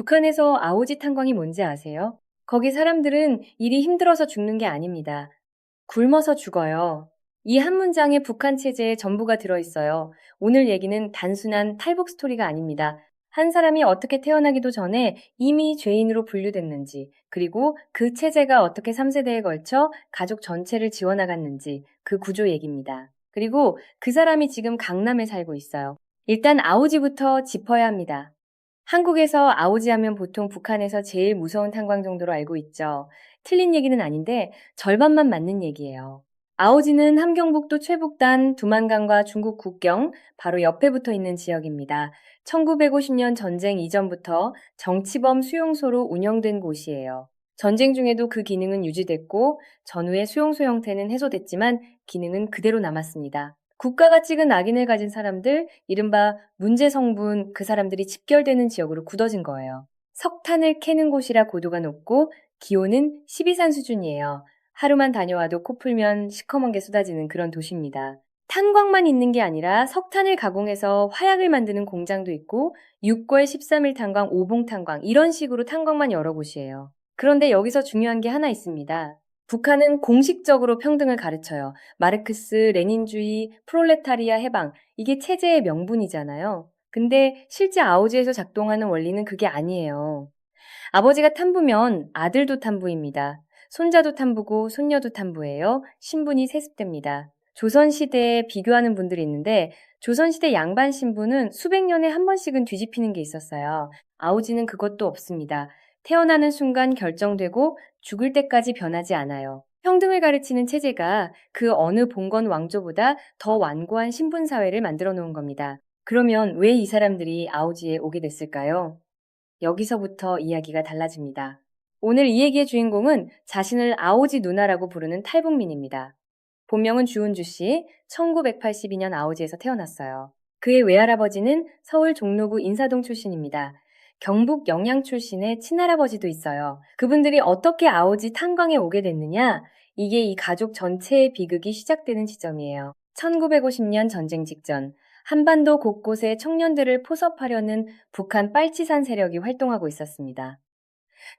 북한에서 아오지 탄광이 뭔지 아세요? 거기 사람들은 일이 힘들어서 죽는 게 아닙니다. 굶어서 죽어요. 이 한 문장에 북한 체제의 전부가 들어있어요. 오늘 얘기는 단순한 탈북 스토리가 아닙니다. 한 사람이 어떻게 태어나기도 전에 이미 죄인으로 분류됐는지, 그리고 그 체제가 어떻게 3세대에 걸쳐 가족 전체를 지워나갔는지 그 구조 얘기입니다. 그리고 그 사람이 지금 강남에 살고 있어요. 일단 아오지부터 짚어야 합니다. 한국에서 아오지 하면 보통 북한에서 제일 무서운 탄광 정도로 알고 있죠. 틀린 얘기는 아닌데 절반만 맞는 얘기예요. 아오지는 함경북도 최북단 두만강과 중국 국경 바로 옆에 붙어 있는 지역입니다. 1950년 전쟁 이전부터 정치범 수용소로 운영된 곳이에요. 전쟁 중에도 그 기능은 유지됐고 전후에 수용소 형태는 해소됐지만 기능은 그대로 남았습니다. 국가가 찍은 악인을 가진 사람들, 이른바 문제 성분 그 사람들이 집결되는 지역으로 굳어진 거예요. 석탄을 캐는 곳이라 고도가 높고 기온은 12산 수준이에요. 하루만 다녀와도 코 풀면 시커먼 게 쏟아지는 그런 도시입니다. 탄광만 있는 게 아니라 석탄을 가공해서 화약을 만드는 공장도 있고 6월 13일 탄광, 5봉 탄광 이런 식으로 탄광만 여러 곳이에요. 그런데 여기서 중요한 게 하나 있습니다. 북한은 공식적으로 평등을 가르쳐요. 마르크스, 레닌주의, 프롤레타리아 해방, 이게 체제의 명분이잖아요. 근데 실제 아오지에서 작동하는 원리는 그게 아니에요. 아버지가 탐부면 아들도 탐부입니다. 손자도 탐부고 손녀도 탐부예요. 신분이 세습됩니다. 조선시대에 비교하는 분들이 있는데 조선시대 양반 신분은 수백 년에 한 번씩은 뒤집히는 게 있었어요. 아오지는 그것도 없습니다. 태어나는 순간 결정되고 죽을 때까지 변하지 않아요. 평등을 가르치는 체제가 그 어느 봉건 왕조보다 더 완고한 신분 사회를 만들어 놓은 겁니다. 그러면 왜 이 사람들이 아오지에 오게 됐을까요? 여기서부터 이야기가 달라집니다. 오늘 이 얘기의 주인공은 자신을 아오지 누나라고 부르는 탈북민입니다. 본명은 주은주 씨, 1982년 아오지에서 태어났어요. 그의 외할아버지는 서울 종로구 인사동 출신입니다. 경북 영양 출신의 친할아버지도 있어요. 그분들이 어떻게 아오지 탄광에 오게 됐느냐? 이게 이 가족 전체의 비극이 시작되는 지점이에요. 1950년 전쟁 직전, 한반도 곳곳에 청년들을 포섭하려는 북한 빨치산 세력이 활동하고 있었습니다.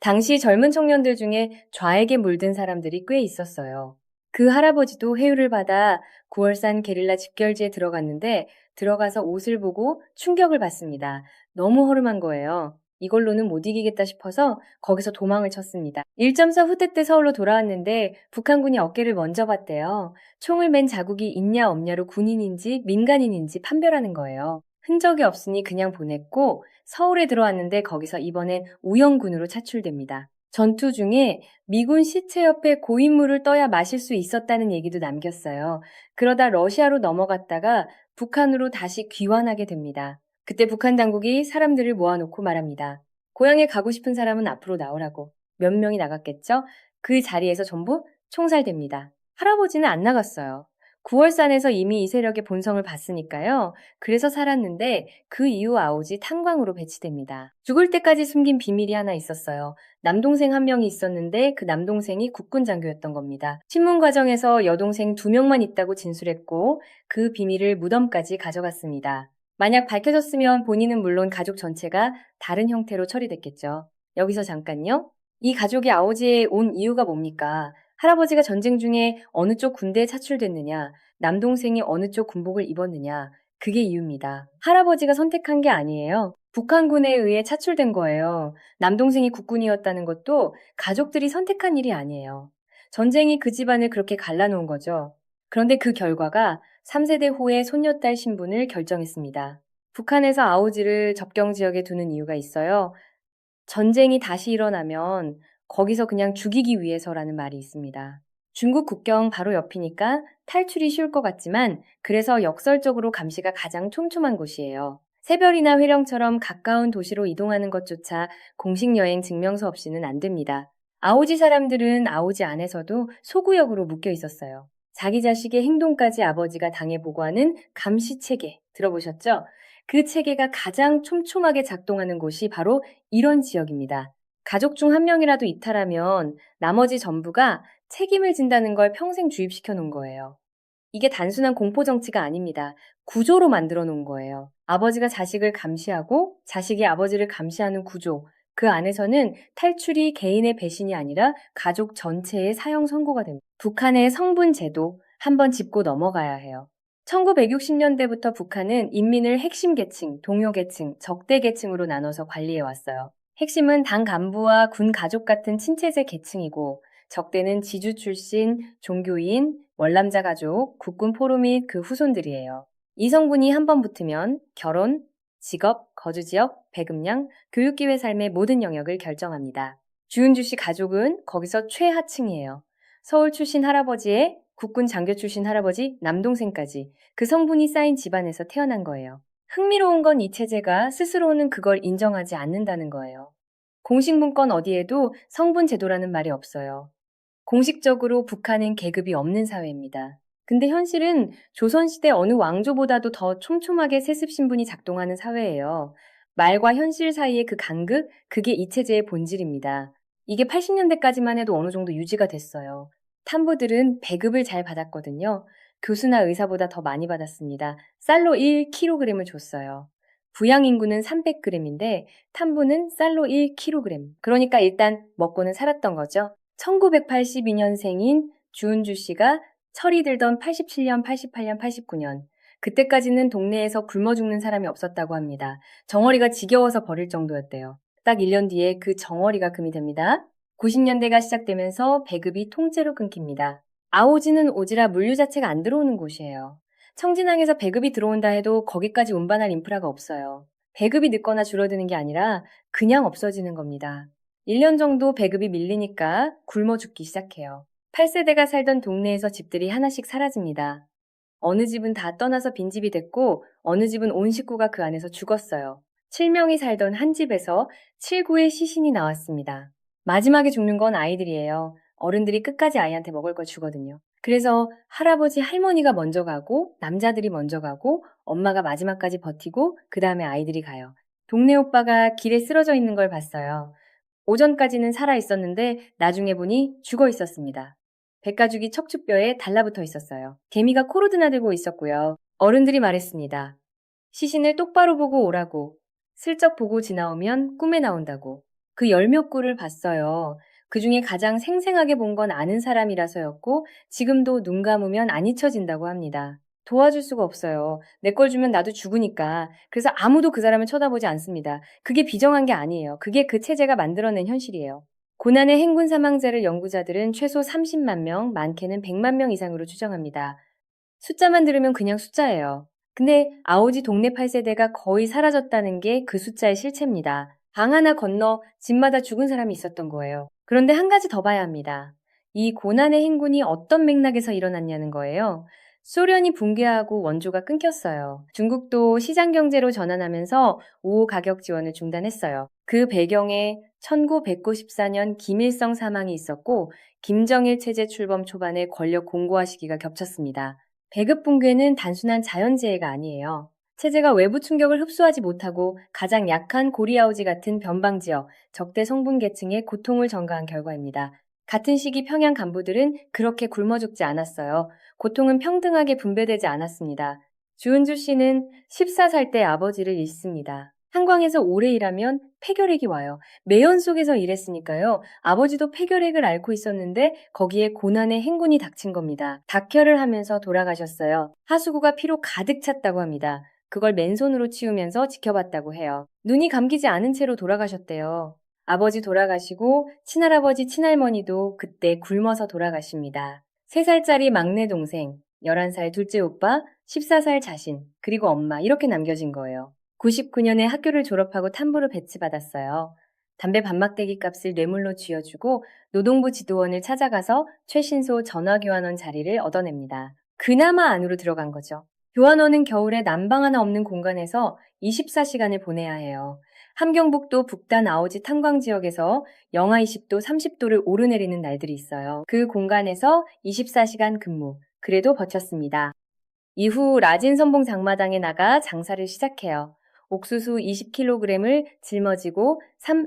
당시 젊은 청년들 중에 좌에게 물든 사람들이 꽤 있었어요. 그 할아버지도 회유를 받아 9월산 게릴라 집결지에 들어갔는데 들어가서 옷을 보고 충격을 받습니다. 너무 허름한 거예요. 이걸로는 못 이기겠다 싶어서 거기서 도망을 쳤습니다. 1.4 후퇴 때 서울로 돌아왔는데 북한군이 어깨를 먼저 봤대요. 총을 맨 자국이 있냐 없냐로 군인인지 민간인인지 판별하는 거예요. 흔적이 없으니 그냥 보냈고 서울에 들어왔는데 거기서 이번엔 우영군으로 차출됩니다. 전투 중에 미군 시체 옆에 고인물을 떠야 마실 수 있었다는 얘기도 남겼어요. 그러다 러시아로 넘어갔다가 북한으로 다시 귀환하게 됩니다. 그때 북한 당국이 사람들을 모아놓고 말합니다. 고향에 가고 싶은 사람은 앞으로 나오라고. 몇 명이 나갔겠죠? 그 자리에서 전부 총살됩니다. 할아버지는 안 나갔어요. 9월산에서 이미 이 세력의 본성을 봤으니까요. 그래서 살았는데 그 이후 아오지 탄광으로 배치됩니다. 죽을 때까지 숨긴 비밀이 하나 있었어요. 남동생 한 명이 있었는데 그 남동생이 국군 장교였던 겁니다. 신문 과정에서 여동생 2명만 있다고 진술했고 그 비밀을 무덤까지 가져갔습니다. 만약 밝혀졌으면 본인은 물론 가족 전체가 다른 형태로 처리됐겠죠. 여기서 잠깐요. 이 가족이 아오지에 온 이유가 뭡니까? 할아버지가 전쟁 중에 어느 쪽 군대에 차출됐느냐, 남동생이 어느 쪽 군복을 입었느냐, 그게 이유입니다. 할아버지가 선택한 게 아니에요. 북한군에 의해 차출된 거예요. 남동생이 국군이었다는 것도 가족들이 선택한 일이 아니에요. 전쟁이 그 집안을 그렇게 갈라놓은 거죠. 그런데 그 결과가 3세대 후의 손녀딸 신분을 결정했습니다. 북한에서 아오지를 접경 지역에 두는 이유가 있어요. 전쟁이 다시 일어나면 거기서 그냥 죽이기 위해서라는 말이 있습니다. 중국 국경 바로 옆이니까 탈출이 쉬울 것 같지만 그래서 역설적으로 감시가 가장 촘촘한 곳이에요. 새별이나 회령처럼 가까운 도시로 이동하는 것조차 공식 여행 증명서 없이는 안 됩니다. 아오지 사람들은 아오지 안에서도 소구역으로 묶여 있었어요. 자기 자식의 행동까지 아버지가 당해보고 하는 감시 체계 들어보셨죠? 그 체계가 가장 촘촘하게 작동하는 곳이 바로 이런 지역입니다. 가족 중 한 명이라도 이탈하면 나머지 전부가 책임을 진다는 걸 평생 주입시켜 놓은 거예요. 이게 단순한 공포 정치가 아닙니다. 구조로 만들어 놓은 거예요. 아버지가 자식을 감시하고 자식이 아버지를 감시하는 구조. 그 안에서는 탈출이 개인의 배신이 아니라 가족 전체의 사형 선고가 됩니다. 북한의 성분 제도 한번 짚고 넘어가야 해요. 1960년대부터 북한은 인민을 핵심 계층, 동요 계층, 적대 계층으로 나눠서 관리해 왔어요. 핵심은 당 간부와 군 가족 같은 친체제 계층이고 적대는 지주 출신, 종교인, 월남자 가족, 국군 포로 및 그 후손들이에요. 이 성분이 한번 붙으면 결혼, 직업, 거주 지역, 배급량, 교육기회 삶의 모든 영역을 결정합니다. 주은주 씨 가족은 거기서 최하층이에요. 서울 출신 할아버지에 국군 장교 출신 할아버지, 남동생까지 그 성분이 쌓인 집안에서 태어난 거예요. 흥미로운 건 이 체제가 스스로는 그걸 인정하지 않는다는 거예요. 공식 문건 어디에도 성분 제도라는 말이 없어요. 공식적으로 북한은 계급이 없는 사회입니다. 근데 현실은 조선시대 어느 왕조보다도 더 촘촘하게 세습 신분이 작동하는 사회예요. 말과 현실 사이의 그 간극, 그게 이 체제의 본질입니다. 이게 80년대까지만 해도 어느 정도 유지가 됐어요. 탐부들은 배급을 잘 받았거든요. 교수나 의사보다 더 많이 받았습니다. 쌀로 1kg을 줬어요. 부양 인구는 300g인데 탐부는 쌀로 1kg. 그러니까 일단 먹고는 살았던 거죠. 1982년생인 주은주 씨가 철이 들던 87년, 88년, 89년. 그때까지는 동네에서 굶어 죽는 사람이 없었다고 합니다. 정어리가 지겨워서 버릴 정도였대요. 딱 1년 뒤에 그 정어리가 금이 됩니다. 90년대가 시작되면서 배급이 통째로 끊깁니다. 아오지는 오지라 물류 자체가 안 들어오는 곳이에요. 청진항에서 배급이 들어온다 해도 거기까지 운반할 인프라가 없어요. 배급이 늦거나 줄어드는 게 아니라 그냥 없어지는 겁니다. 1년 정도 배급이 밀리니까 굶어 죽기 시작해요. 8세대가 살던 동네에서 집들이 하나씩 사라집니다. 어느 집은 다 떠나서 빈집이 됐고 어느 집은 온 식구가 그 안에서 죽었어요. 7명이 살던 한 집에서 7구의 시신이 나왔습니다. 마지막에 죽는 건 아이들이에요. 어른들이 끝까지 아이한테 먹을 걸 주거든요. 그래서 할아버지, 할머니가 먼저 가고 남자들이 먼저 가고 엄마가 마지막까지 버티고 그 다음에 아이들이 가요. 동네 오빠가 길에 쓰러져 있는 걸 봤어요. 오전까지는 살아 있었는데 나중에 보니 죽어 있었습니다. 백가죽이 척추뼈에 달라붙어 있었어요. 개미가 코로 드나들고 있었고요. 어른들이 말했습니다. 시신을 똑바로 보고 오라고. 슬쩍 보고 지나오면 꿈에 나온다고. 그 열몇 구를 봤어요. 그 중에 가장 생생하게 본 건 아는 사람이라서였고 지금도 눈 감으면 안 잊혀진다고 합니다. 도와줄 수가 없어요. 내 걸 주면 나도 죽으니까. 그래서 아무도 그 사람을 쳐다보지 않습니다. 그게 비정한 게 아니에요. 그게 그 체제가 만들어낸 현실이에요. 고난의 행군 사망자를 연구자들은 최소 30만 명, 많게는 100만 명 이상으로 추정합니다. 숫자만 들으면 그냥 숫자예요. 근데 아오지 동네 8세대가 거의 사라졌다는 게 그 숫자의 실체입니다. 방 하나 건너 집마다 죽은 사람이 있었던 거예요. 그런데 한 가지 더 봐야 합니다. 이 고난의 행군이 어떤 맥락에서 일어났냐는 거예요. 소련이 붕괴하고 원조가 끊겼어요. 중국도 시장 경제로 전환하면서 우호 가격 지원을 중단했어요. 그 배경에 1994년 김일성 사망이 있었고 김정일 체제 출범 초반에 권력 공고화 시기가 겹쳤습니다. 배급 붕괴는 단순한 자연재해가 아니에요. 체제가 외부 충격을 흡수하지 못하고 가장 약한 고리아오지 같은 변방지역, 적대 성분 계층의 고통을 전가한 결과입니다. 같은 시기 평양 간부들은 그렇게 굶어 죽지 않았어요. 고통은 평등하게 분배되지 않았습니다. 주은주 씨는 14살 때 아버지를 잃습니다. 한광에서 오래 일하면 폐결핵이 와요. 매연 속에서 일했으니까요. 아버지도 폐결핵을 앓고 있었는데 거기에 고난의 행군이 닥친 겁니다. dak혈을 하면서 돌아가셨어요. 하수구가 피로 가득 찼다고 합니다. 그걸 맨손으로 치우면서 지켜봤다고 해요. 눈이 감기지 않은 채로 돌아가셨대요. 아버지 돌아가시고 친할아버지, 친할머니도 그때 굶어서 돌아가십니다. 3살짜리 막내 동생, 11살 둘째 오빠, 14살 자신, 그리고 엄마 이렇게 남겨진 거예요. 99년에 학교를 졸업하고 탐부로 배치받았어요. 담배 반막대기 값을 뇌물로 쥐어주고 노동부 지도원을 찾아가서 최신소 전화교환원 자리를 얻어냅니다. 그나마 안으로 들어간 거죠. 교환원은 겨울에 난방 하나 없는 공간에서 24시간을 보내야 해요. 함경북도 북단 아오지 탄광 지역에서 영하 20도, 30도를 오르내리는 날들이 있어요. 그 공간에서 24시간 근무. 그래도 버텼습니다. 이후 라진 선봉 장마당에 나가 장사를 시작해요. 옥수수 20kg을 짊어지고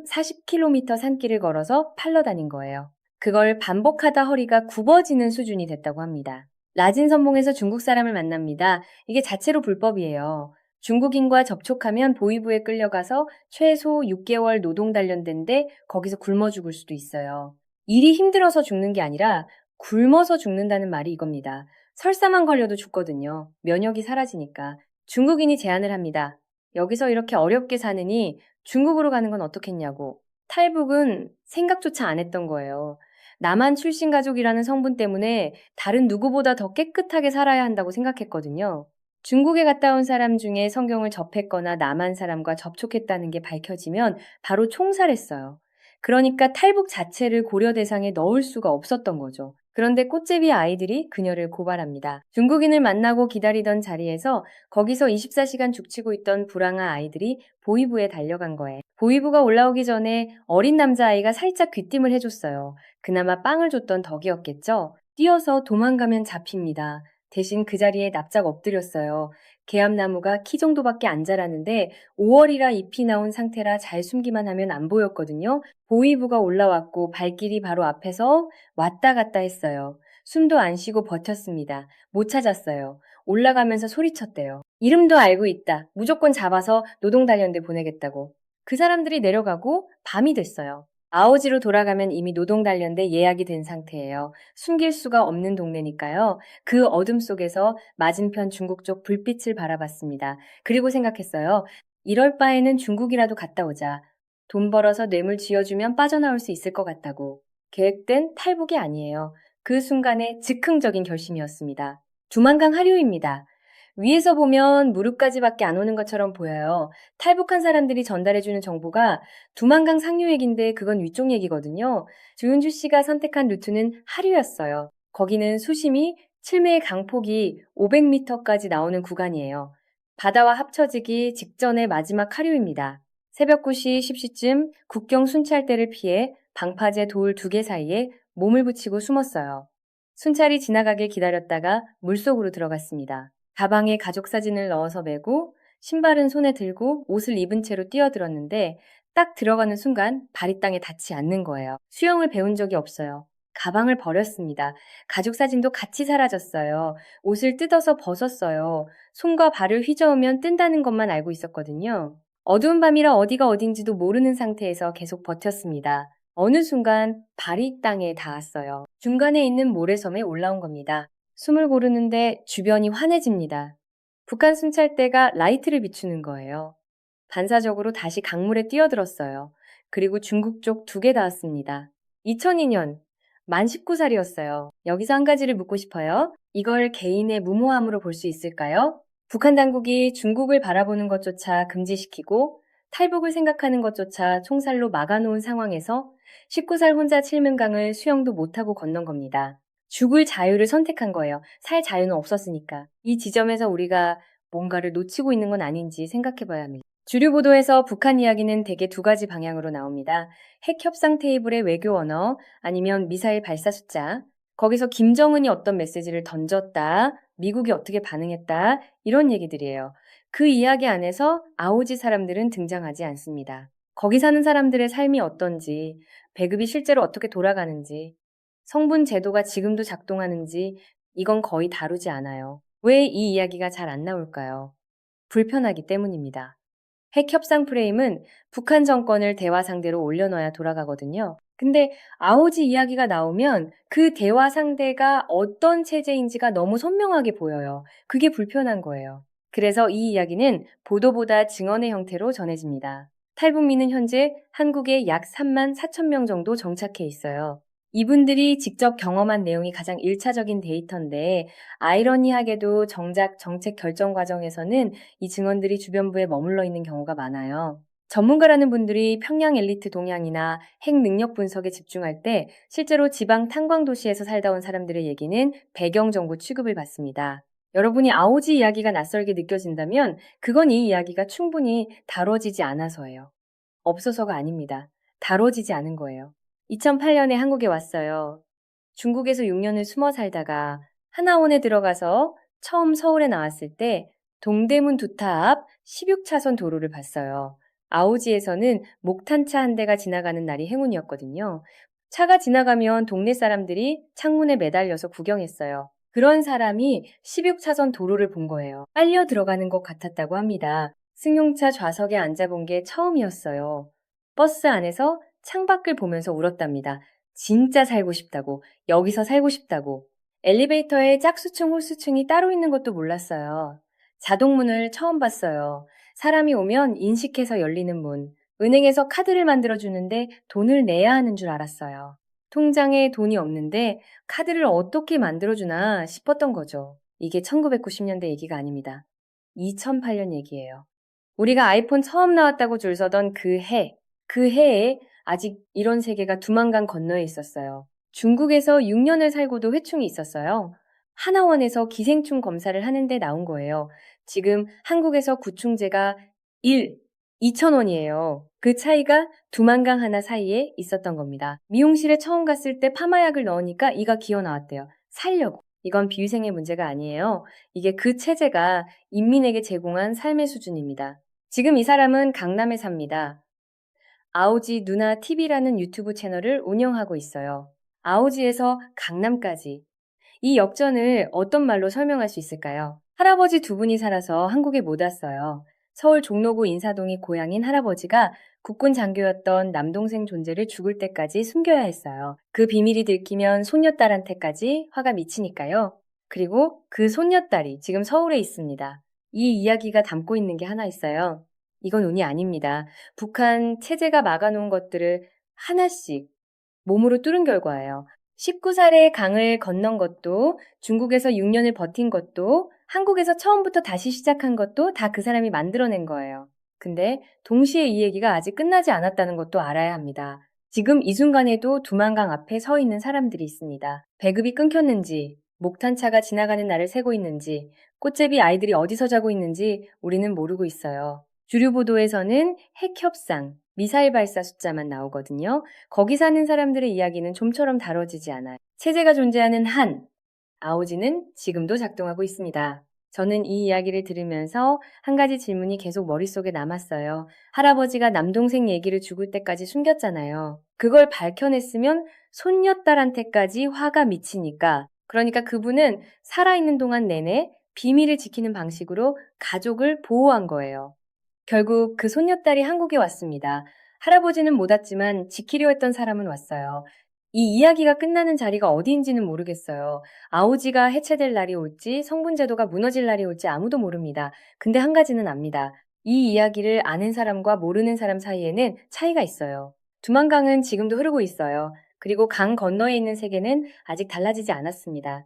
40km 산길을 걸어서 팔러 다닌 거예요. 그걸 반복하다 허리가 굽어지는 수준이 됐다고 합니다. 라진 선봉에서 중국 사람을 만납니다. 이게 자체로 불법이에요. 중국인과 접촉하면 보위부에 끌려가서 최소 6개월 노동 단련된데 거기서 굶어 죽을 수도 있어요. 일이 힘들어서 죽는 게 아니라 굶어서 죽는다는 말이 이겁니다. 설사만 걸려도 죽거든요. 면역이 사라지니까. 중국인이 제안을 합니다. 여기서 이렇게 어렵게 사느니 중국으로 가는 건 어떻겠냐고. 탈북은 생각조차 안 했던 거예요. 남한 출신 가족이라는 성분 때문에 다른 누구보다 더 깨끗하게 살아야 한다고 생각했거든요. 중국에 갔다 온 사람 중에 성경을 접했거나 남한 사람과 접촉했다는 게 밝혀지면 바로 총살했어요. 그러니까 탈북 자체를 고려 대상에 넣을 수가 없었던 거죠. 그런데 꽃제비 아이들이 그녀를 고발합니다. 중국인을 만나고 기다리던 자리에서 거기서 24시간 죽치고 있던 불황아 아이들이 보위부에 달려간 거예요. 보위부가 올라오기 전에 어린 남자아이가 살짝 귀띔을 해줬어요. 그나마 빵을 줬던 덕이었겠죠? 뛰어서 도망가면 잡힙니다. 대신 그 자리에 납작 엎드렸어요. 개암나무가 키 정도밖에 안 자라는데 5월이라 잎이 나온 상태라 잘 숨기만 하면 안 보였거든요. 보위부가 올라왔고 발길이 바로 앞에서 왔다 갔다 했어요. 숨도 안 쉬고 버텼습니다. 못 찾았어요. 올라가면서 소리쳤대요. 이름도 알고 있다. 무조건 잡아서 노동단련대 보내겠다고. 그 사람들이 내려가고 밤이 됐어요. 아오지로 돌아가면 이미 노동단련대 예약이 된 상태예요. 숨길 수가 없는 동네니까요. 그 어둠 속에서 맞은편 중국 쪽 불빛을 바라봤습니다. 그리고 생각했어요. 이럴 바에는 중국이라도 갔다 오자. 돈 벌어서 뇌물 쥐어주면 빠져나올 수 있을 것 같다고. 계획된 탈북이 아니에요. 그 순간의 즉흥적인 결심이었습니다. 두만강 하류입니다. 위에서 보면 무릎까지밖에 안 오는 것처럼 보여요. 탈북한 사람들이 전달해주는 정보가 두만강 상류 얘기인데 그건 위쪽 얘기거든요. 조윤주 씨가 선택한 루트는 하류였어요. 거기는 수심이 7m의 강폭이 500m까지 나오는 구간이에요. 바다와 합쳐지기 직전의 마지막 하류입니다. 새벽 9시, 10시쯤 국경 순찰대를 피해 방파제 돌 2개 사이에 몸을 붙이고 숨었어요. 순찰이 지나가길 기다렸다가 물속으로 들어갔습니다. 가방에 가족 사진을 넣어서 메고 신발은 손에 들고 옷을 입은 채로 뛰어들었는데 딱 들어가는 순간 발이 땅에 닿지 않는 거예요. 수영을 배운 적이 없어요. 가방을 버렸습니다. 가족 사진도 같이 사라졌어요. 옷을 뜯어서 벗었어요. 손과 발을 휘저으면 뜬다는 것만 알고 있었거든요. 어두운 밤이라 어디가 어딘지도 모르는 상태에서 계속 버텼습니다. 어느 순간 발이 땅에 닿았어요. 중간에 있는 모래섬에 올라온 겁니다. 숨을 고르는데 주변이 환해집니다. 북한 순찰대가 라이트를 비추는 거예요. 반사적으로 다시 강물에 뛰어들었어요. 그리고 중국 쪽 2개 닿았습니다. 2002년 만 19살이었어요. 여기서 한 가지를 묻고 싶어요. 이걸 개인의 무모함으로 볼 수 있을까요? 북한 당국이 중국을 바라보는 것조차 금지시키고 탈북을 생각하는 것조차 총살로 막아놓은 상황에서 19살 혼자 칠문강을 수영도 못하고 건넌 겁니다. 죽을 자유를 선택한 거예요. 살 자유는 없었으니까. 이 지점에서 우리가 뭔가를 놓치고 있는 건 아닌지 생각해 봐야 합니다. 주류 보도에서 북한 이야기는 대개 2가지 방향으로 나옵니다. 핵 협상 테이블의 외교 언어, 아니면 미사일 발사 숫자. 거기서 김정은이 어떤 메시지를 던졌다, 미국이 어떻게 반응했다, 이런 얘기들이에요. 그 이야기 안에서 아오지 사람들은 등장하지 않습니다. 거기 사는 사람들의 삶이 어떤지, 배급이 실제로 어떻게 돌아가는지, 성분 제도가 지금도 작동하는지 이건 거의 다루지 않아요. 왜 이 이야기가 잘 안 나올까요? 불편하기 때문입니다. 핵 협상 프레임은 북한 정권을 대화 상대로 올려놔야 돌아가거든요. 근데 아오지 이야기가 나오면 그 대화 상대가 어떤 체제인지가 너무 선명하게 보여요. 그게 불편한 거예요. 그래서 이 이야기는 보도보다 증언의 형태로 전해집니다. 탈북민은 현재 한국에 약 3만 4천 명 정도 정착해 있어요. 이분들이 직접 경험한 내용이 가장 1차적인 데이터인데 아이러니하게도 정작 정책 결정 과정에서는 이 증언들이 주변부에 머물러 있는 경우가 많아요. 전문가라는 분들이 평양 엘리트 동향이나 핵 능력 분석에 집중할 때 실제로 지방 탄광 도시에서 살다 온 사람들의 얘기는 배경 정보 취급을 받습니다. 여러분이 아오지 이야기가 낯설게 느껴진다면 그건 이 이야기가 충분히 다뤄지지 않아서예요. 없어서가 아닙니다. 다뤄지지 않은 거예요. 2008년에 한국에 왔어요. 중국에서 6년을 숨어 살다가 하나원에 들어가서 처음 서울에 나왔을 때 동대문 두타 앞 16차선 도로를 봤어요. 아오지에서는 목탄차 한 대가 지나가는 날이 행운이었거든요. 차가 지나가면 동네 사람들이 창문에 매달려서 구경했어요. 그런 사람이 16차선 도로를 본 거예요. 빨려 들어가는 것 같았다고 합니다. 승용차 좌석에 앉아본 게 처음이었어요. 버스 안에서 창밖을 보면서 울었답니다. 진짜 살고 싶다고, 여기서 살고 싶다고. 엘리베이터에 짝수층, 홀수층이 따로 있는 것도 몰랐어요. 자동문을 처음 봤어요. 사람이 오면 인식해서 열리는 문. 은행에서 카드를 만들어주는데 돈을 내야 하는 줄 알았어요. 통장에 돈이 없는데 카드를 어떻게 만들어주나 싶었던 거죠. 이게 1990년대 얘기가 아닙니다. 2008년 얘기예요. 우리가 아이폰 처음 나왔다고 줄 서던 그 해에 아직 이런 세계가 두만강 건너에 있었어요. 중국에서 6년을 살고도 회충이 있었어요. 하나원에서 기생충 검사를 하는데 나온 거예요. 지금 한국에서 구충제가 2,000원이에요. 그 차이가 두만강 하나 사이에 있었던 겁니다. 미용실에 처음 갔을 때 파마약을 넣으니까 이가 기어 나왔대요. 살려고. 이건 비위생의 문제가 아니에요. 이게 그 체제가 인민에게 제공한 삶의 수준입니다. 지금 이 사람은 강남에 삽니다. 아오지 누나 TV라는 유튜브 채널을 운영하고 있어요. 아오지에서 강남까지. 이 역전을 어떤 말로 설명할 수 있을까요? 할아버지 두 분이 살아서 한국에 못 왔어요. 서울 종로구 인사동이 고향인 할아버지가 국군 장교였던 남동생 존재를 죽을 때까지 숨겨야 했어요. 그 비밀이 들키면 손녀딸한테까지 화가 미치니까요. 그리고 그 손녀딸이 지금 서울에 있습니다. 이 이야기가 담고 있는 게 하나 있어요. 이건 운이 아닙니다. 북한 체제가 막아놓은 것들을 하나씩 몸으로 뚫은 결과예요. 19살에 강을 건넌 것도, 중국에서 6년을 버틴 것도, 한국에서 처음부터 다시 시작한 것도 다 그 사람이 만들어낸 거예요. 근데 동시에 이 얘기가 아직 끝나지 않았다는 것도 알아야 합니다. 지금 이 순간에도 두만강 앞에 서 있는 사람들이 있습니다. 배급이 끊겼는지, 목탄차가 지나가는 날을 세고 있는지, 꽃제비 아이들이 어디서 자고 있는지 우리는 모르고 있어요. 주류 보도에서는 핵 협상, 미사일 발사 숫자만 나오거든요. 거기 사는 사람들의 이야기는 좀처럼 다뤄지지 않아요. 체제가 존재하는 아오지는 지금도 작동하고 있습니다. 저는 이 이야기를 들으면서 한 가지 질문이 계속 머릿속에 남았어요. 할아버지가 남동생 얘기를 죽을 때까지 숨겼잖아요. 그걸 밝혀냈으면 손녀딸한테까지 화가 미치니까. 그러니까 그분은 살아있는 동안 내내 비밀을 지키는 방식으로 가족을 보호한 거예요. 결국 그 손녀딸이 한국에 왔습니다. 할아버지는 못 왔지만 지키려 했던 사람은 왔어요. 이 이야기가 끝나는 자리가 어디인지는 모르겠어요. 아오지가 해체될 날이 올지 성분제도가 무너질 날이 올지 아무도 모릅니다. 근데 한 가지는 압니다. 이 이야기를 아는 사람과 모르는 사람 사이에는 차이가 있어요. 두만강은 지금도 흐르고 있어요. 그리고 강 건너에 있는 세계는 아직 달라지지 않았습니다.